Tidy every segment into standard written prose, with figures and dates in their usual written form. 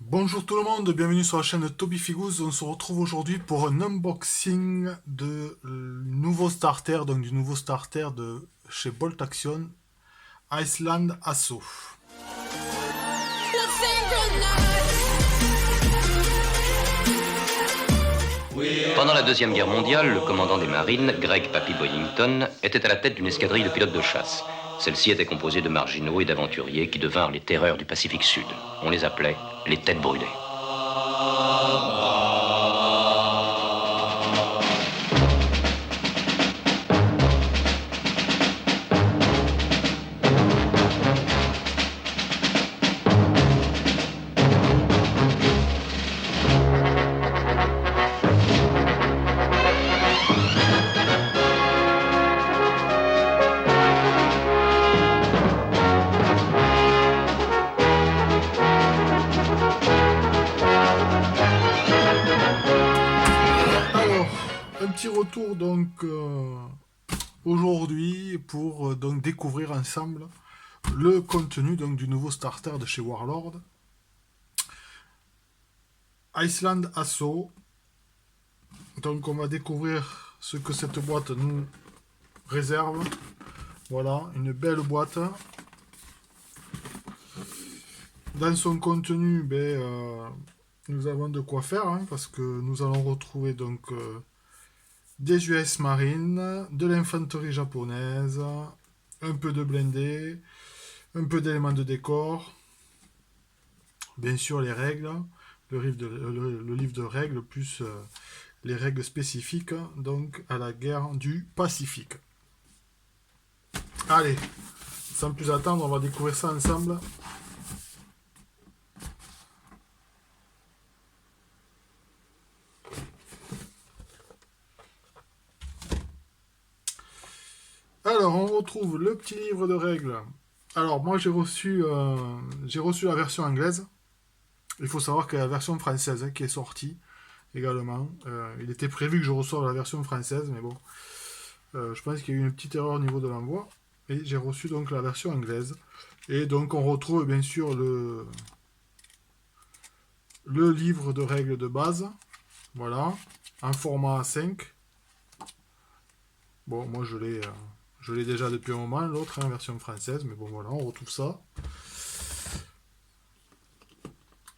Bonjour tout le monde, bienvenue sur la chaîne de Toby Figous. On se retrouve aujourd'hui pour un unboxing de nouveau starter, donc du nouveau starter de chez Bolt Action, Iceland Asso. Pendant la Deuxième Guerre mondiale, le commandant des marines, Greg Papy Boyington, était à la tête d'une escadrille de pilotes de chasse. Celle-ci était composée de marginaux et d'aventuriers qui devinrent les terreurs du Pacifique Sud. On les appelait les têtes brûlées. Alors, un petit retour donc aujourd'hui pour donc découvrir ensemble le contenu donc du nouveau starter de chez Warlord, Iceland Asso. Donc on va découvrir ce que cette boîte nous réserve. Voilà, une belle boîte. Dans son contenu, nous avons de quoi faire, hein, parce que nous allons retrouver donc des US Marines, de l'infanterie japonaise, un peu de blindés, un peu d'éléments de décor, bien sûr les règles, le livre de règles, plus les règles spécifiques donc à la guerre du Pacifique. Allez, sans plus attendre, on va découvrir ça ensemble. Alors, on retrouve le petit livre de règles. Alors, moi, j'ai reçu la version anglaise. Il faut savoir qu'il y a la version française, hein, qui est sortie également. Il était prévu que je reçoive la version française, mais bon, je pense qu'il y a eu une petite erreur au niveau de l'envoi. Et j'ai reçu donc la version anglaise. Et donc, on retrouve bien sûr le livre de règles de base. Voilà, en format A5. Bon, moi, je l'ai déjà depuis un moment, l'autre, hein, version française, mais bon, voilà, on retrouve ça.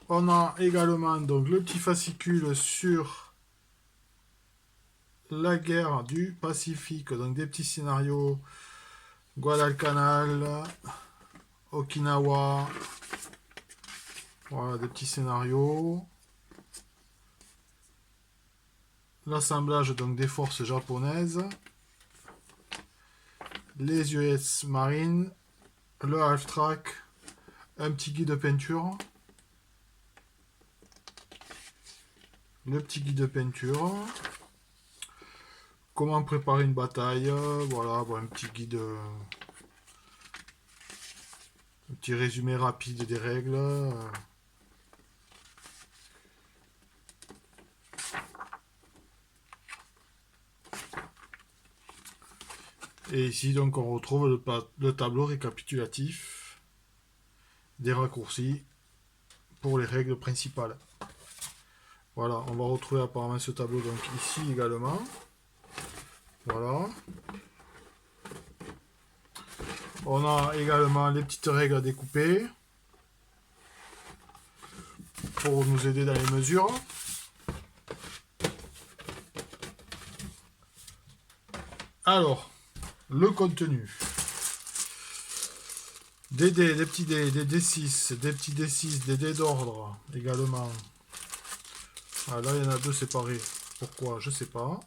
On a également donc le petit fascicule sur la guerre du Pacifique, donc des petits scénarios, Guadalcanal, Okinawa, voilà des petits scénarios. L'assemblage donc des forces japonaises, les US Marines, le half-track, un petit guide de peinture, le petit guide de peinture, comment préparer une bataille, voilà, bon, un petit guide, un petit résumé rapide des règles. Et ici, donc, on retrouve le tableau récapitulatif des raccourcis pour les règles principales. Voilà, on va retrouver apparemment ce tableau donc ici également. Voilà. On a également les petites règles à découper pour nous aider dans les mesures. Alors, le contenu. Des dés, des petits dés, des D6, des petits D6, des dés d'ordre également. Ah, là, il y en a deux séparés. Pourquoi? Je sais pas.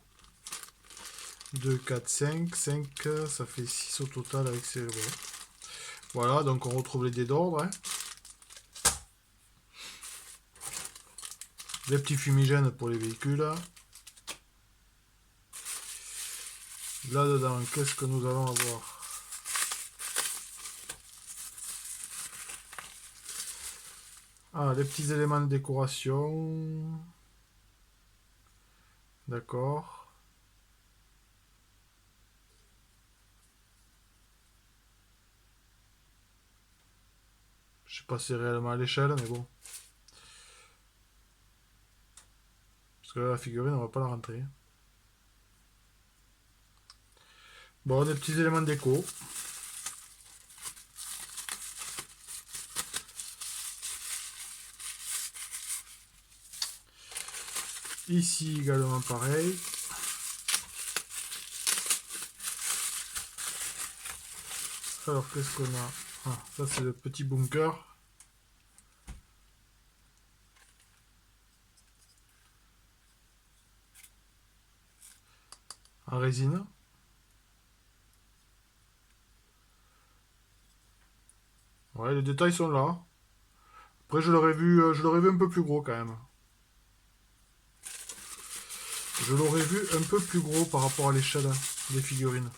2, 4, 5. 5, ça fait 6 au total avec ces... Voilà, donc on retrouve les dés d'ordre. Hein. Les petits fumigènes pour les véhicules. Là-dedans, qu'est-ce que nous allons avoir? Ah, les petits éléments de décoration. D'accord. Je sais pas si c'est réellement à l'échelle, mais bon. que là, la figurine, on va pas la rentrer. Bon, des petits éléments déco. Ici également pareil. Alors qu'est-ce qu'on a? Ah, ça c'est le petit bunker. En résine. Ouais, les détails sont là. Après je l'aurais vu un peu plus gros quand même. Je l'aurais vu un peu plus gros par rapport à l'échelle des figurines.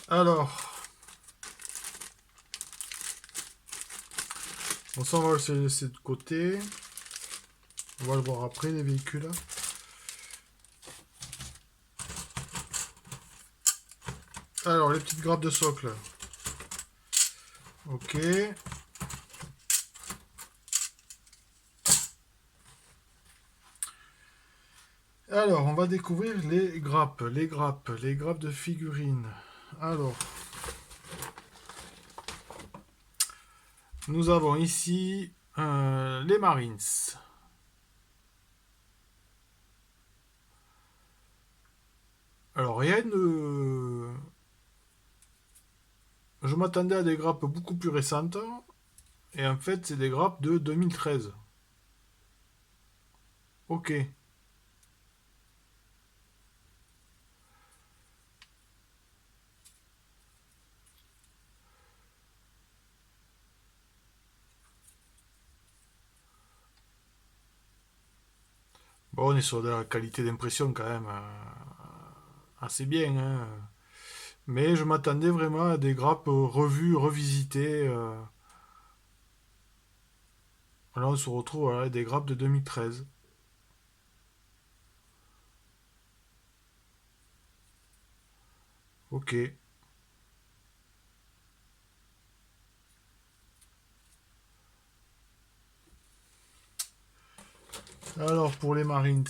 Alors, on s'en va le laisser de côté. On va le voir après, les véhicules. Alors, les petites grappes de socle. Ok. Alors, on va découvrir les grappes de figurines. Alors, nous avons ici les Marines. Alors, rien de... Je m'attendais à des grappes beaucoup plus récentes. Et en fait, c'est des grappes de 2013. Ok. Bon, on est sur de la qualité d'impression quand même assez bien, hein. Mais je m'attendais vraiment à des grappes revues, revisitées. Là, on se retrouve avec des grappes de 2013. Ok. Alors, pour les Marines,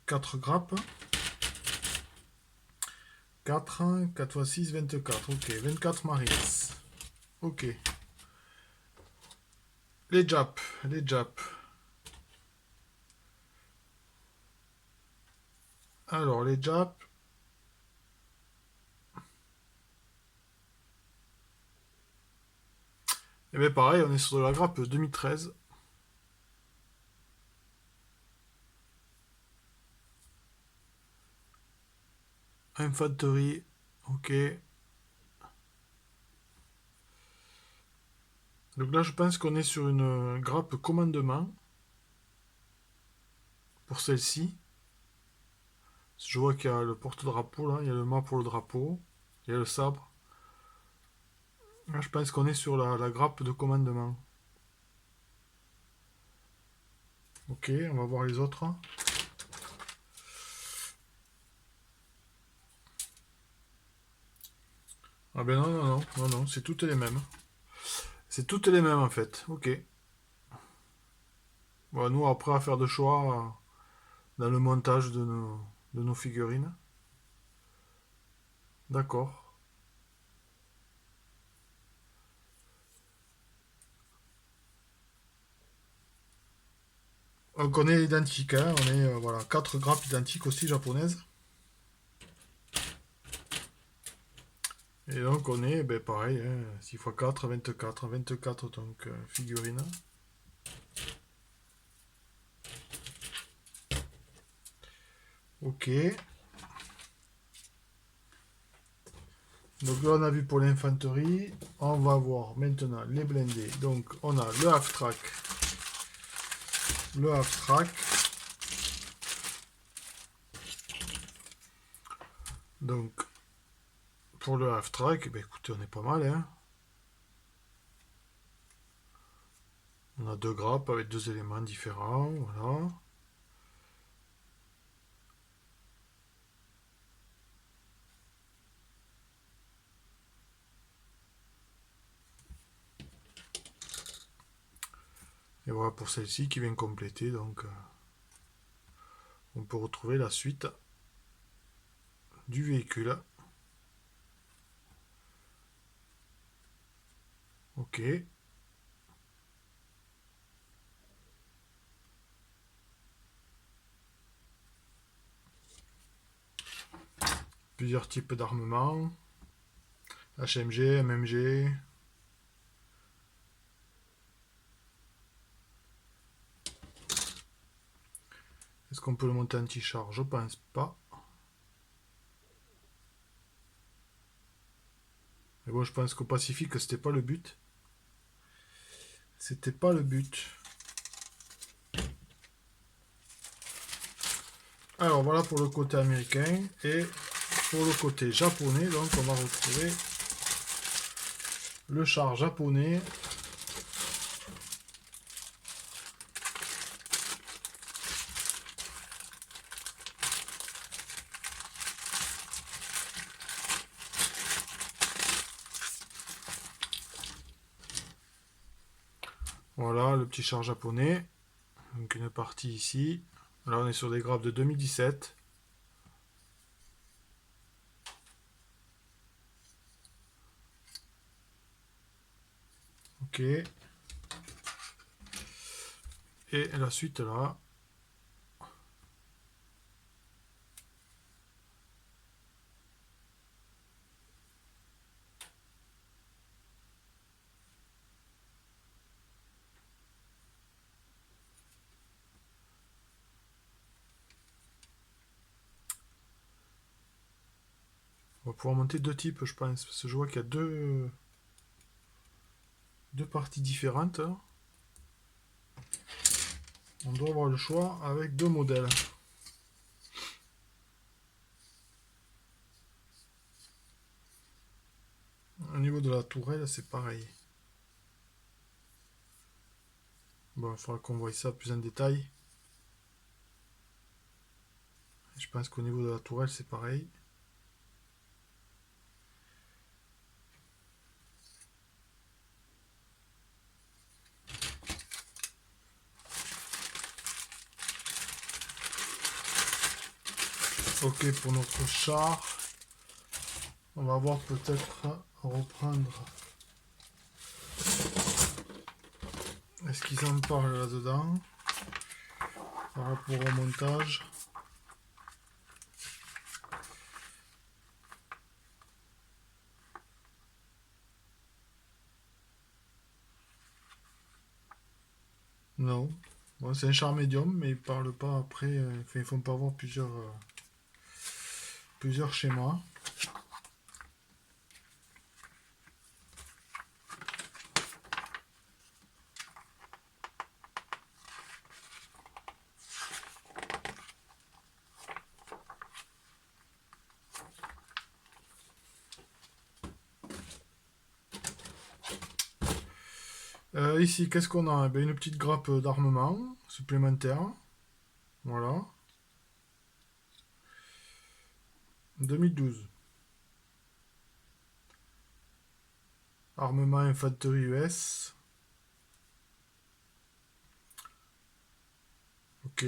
4 grappes. 4, 4 x 6, 24. Ok, 24 Marines. Ok. Les Japs, les Japs. Alors, les Japs. Et bien pareil, on est sur de la grappe 2013. Infanterie. Ok. Donc là, je pense qu'on est sur une grappe commandement. Pour celle-ci. Je vois qu'il y a le porte-drapeau là, il y a le mât pour le drapeau, il y a le sabre. Là, je pense qu'on est sur la grappe de commandement. Ok, on va voir les autres. Ah ben non, non, non, non, non, c'est toutes les mêmes. C'est toutes les mêmes en fait, ok. Bon, nous, après, à faire de choix dans le montage de nos figurines. D'accord. Donc on est identique, hein, on est voilà, 4 grappes identiques aussi japonaises. Et donc on est ben, pareil, hein, 6 x 4, 24. 24 donc figurines. Ok. Donc là on a vu pour l'infanterie. On va voir maintenant les blindés. Donc on a le half-track. Le half-track. Donc pour le half-track, eh ben, écoutez, on est pas mal, hein. On a 2 grappes avec 2 éléments différents. Voilà. Et voilà pour celle-ci qui vient compléter. Donc on peut retrouver la suite du véhicule. Ok. Plusieurs types d'armements. HMG, MMG. Est-ce qu'on peut le monter anti-char? Je pense pas. Mais bon, je pense qu'au Pacifique, c'était pas le but. C'était pas le but. Alors voilà pour le côté américain. Et pour le côté japonais, donc on va retrouver le char japonais. Voilà le petit char japonais. Donc une partie ici. Là on est sur des graphes de 2017. Ok. Et la suite là. On va pouvoir monter deux types, je pense. Parce que je vois qu'il y a deux parties différentes. On doit avoir le choix avec deux modèles. Au niveau de la tourelle, c'est pareil. Bon, il faudra qu'on voie ça plus en détail. Je pense qu'au niveau de la tourelle, c'est pareil. Ok, pour notre char, on va voir peut-être reprendre. Est-ce qu'ils en parlent là-dedans par rapport au montage? Non. Bon, c'est un char médium, mais ils parlent pas après. Enfin, ils font pas voir plusieurs schémas. Ici, qu'est-ce qu'on a? Eh ben, une petite grappe d'armement supplémentaire. Voilà. 2012. Armement infanterie US. Ok.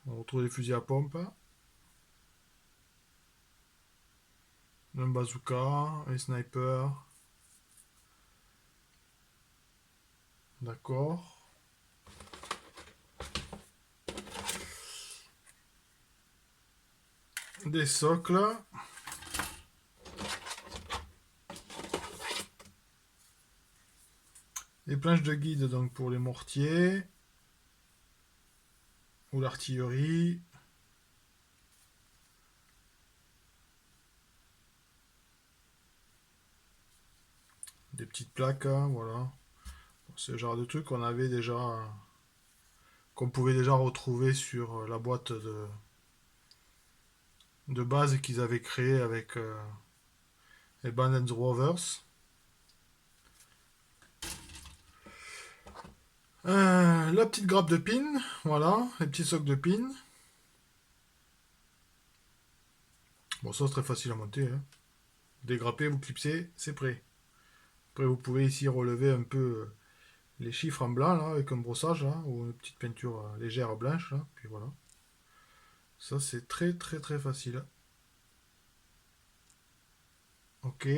On retrouve des fusils à pompe. Un bazooka, un sniper. D'accord. Des socles. Des planches de guide donc pour les mortiers. Ou l'artillerie. Des petites plaques, hein, voilà. Ce genre de truc qu'on avait déjà, qu'on pouvait déjà retrouver sur la boîte de base qu'ils avaient créée avec les Band Rovers. La petite grappe de pin, voilà, les petits socs de pin. Bon, ça c'est très facile à monter. Hein. Dégrapper, vous clipsez, c'est prêt. Après, vous pouvez ici relever un peu les chiffres en blanc, là, avec un brossage, là, ou une petite peinture légère blanche, là, puis voilà. Ça, c'est très très très facile. Ok.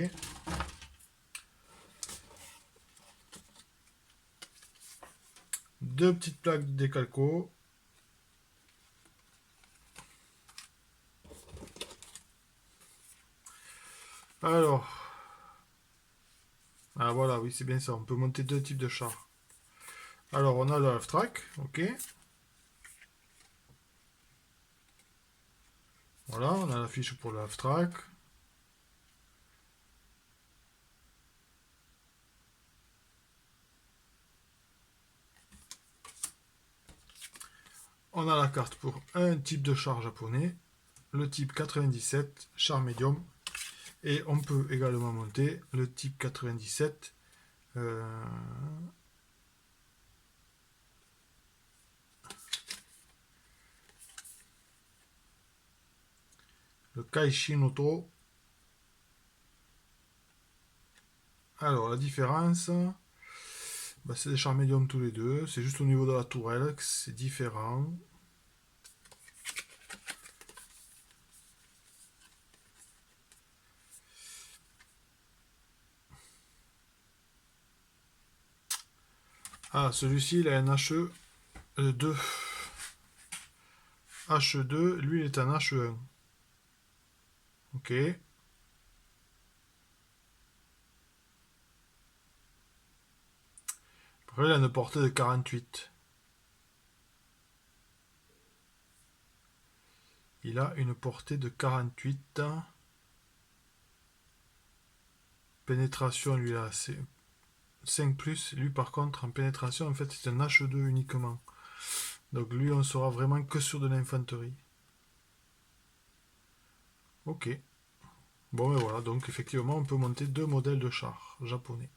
Deux petites plaques de décalco. Alors, ah voilà, oui, c'est bien ça. On peut monter deux types de chars. Alors, on a le half-track, ok. Voilà, on a la fiche pour le half-track. On a la carte pour un type de char japonais, le type 97, char médium. Et on peut également monter le type 97. Le Kaishinoto. Alors, la différence, bah, c'est des chars médiums tous les deux. C'est juste au niveau de la tourelle que c'est différent. Ah, celui-ci, il a un HE2. H2, lui, il est un HE1. Ok. Après, il a une portée de 48. Il a une portée de 48. Pénétration, lui, là, c'est 5+. Lui, par contre, en pénétration, en fait, c'est un H2 uniquement. Donc, lui, on sera vraiment que sur de l'infanterie. Ok. Bon, et voilà. Donc, effectivement, on peut monter deux modèles de chars japonais.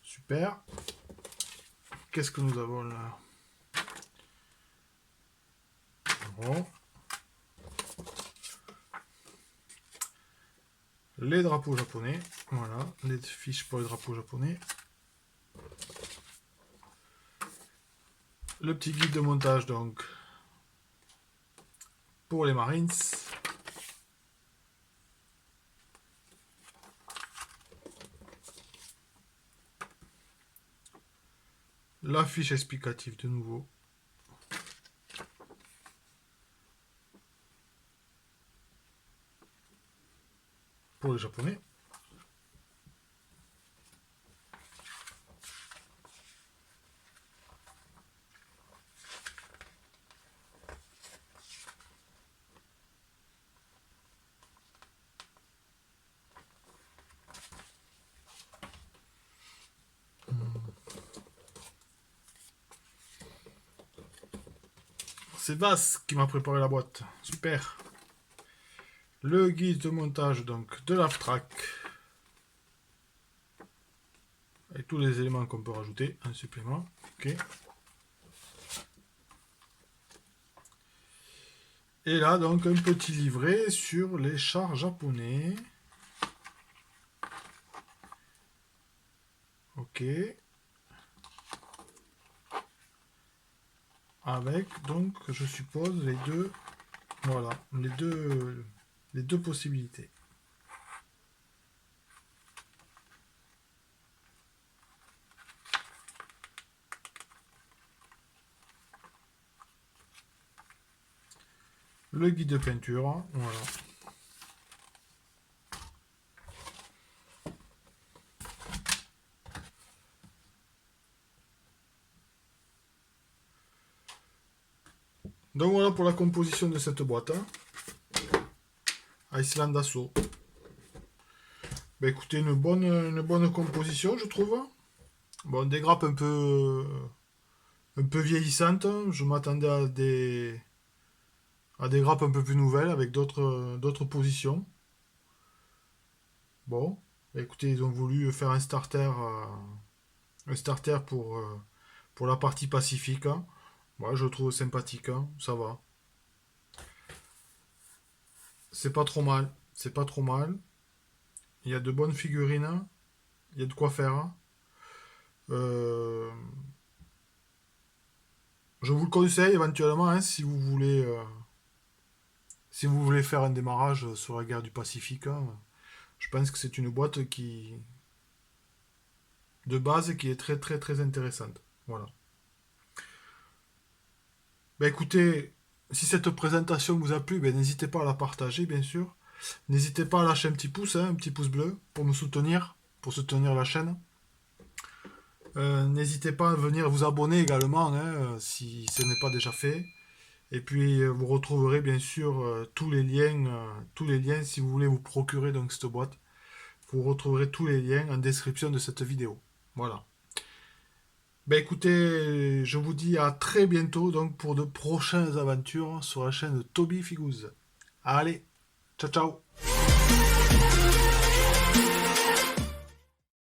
Super. Qu'est-ce que nous avons là? Bon. Les drapeaux japonais. Voilà, les fiches pour les drapeaux japonais. Le petit guide de montage, donc, pour les Marines. La fiche explicative de nouveau. Pour les Japonais. C'est Vas qui m'a préparé la boîte. Super. Le guide de montage donc de l'Aftrack. Avec tous les éléments qu'on peut rajouter en supplément. Ok. Et là donc un petit livret sur les chars japonais. Ok. Avec donc je suppose les deux. Voilà, les deux possibilités. Le guide de peinture, voilà. Donc voilà pour la composition de cette boîte. Iceland Assault. Bah écoutez, une bonne composition, je trouve. Bon, des grappes un peu vieillissantes. Je m'attendais à des grappes un peu plus nouvelles avec d'autres positions. Bon, bah écoutez, ils ont voulu faire un starter pour la partie pacifique. Moi, je le trouve sympathique, ça va. C'est pas trop mal. C'est pas trop mal. Il y a de bonnes figurines. Il y a de quoi faire. Euh, je vous le conseille éventuellement hein, si vous voulez faire un démarrage sur la guerre du Pacifique. Hein. Je pense que c'est une boîte qui de base qui est très très très intéressante. Voilà. Ben écoutez, si cette présentation vous a plu, ben n'hésitez pas à la partager bien sûr. N'hésitez pas à lâcher un petit pouce, hein, un petit pouce bleu pour me soutenir, pour soutenir la chaîne. N'hésitez pas à venir vous abonner également hein, si ce n'est pas déjà fait. Et puis vous retrouverez bien sûr tous les liens si vous voulez vous procurer donc cette boîte. Vous retrouverez tous les liens en description de cette vidéo. Voilà. Ben écoutez, je vous dis à très bientôt donc pour de prochaines aventures sur la chaîne de Toby Figooz. Allez, ciao ciao.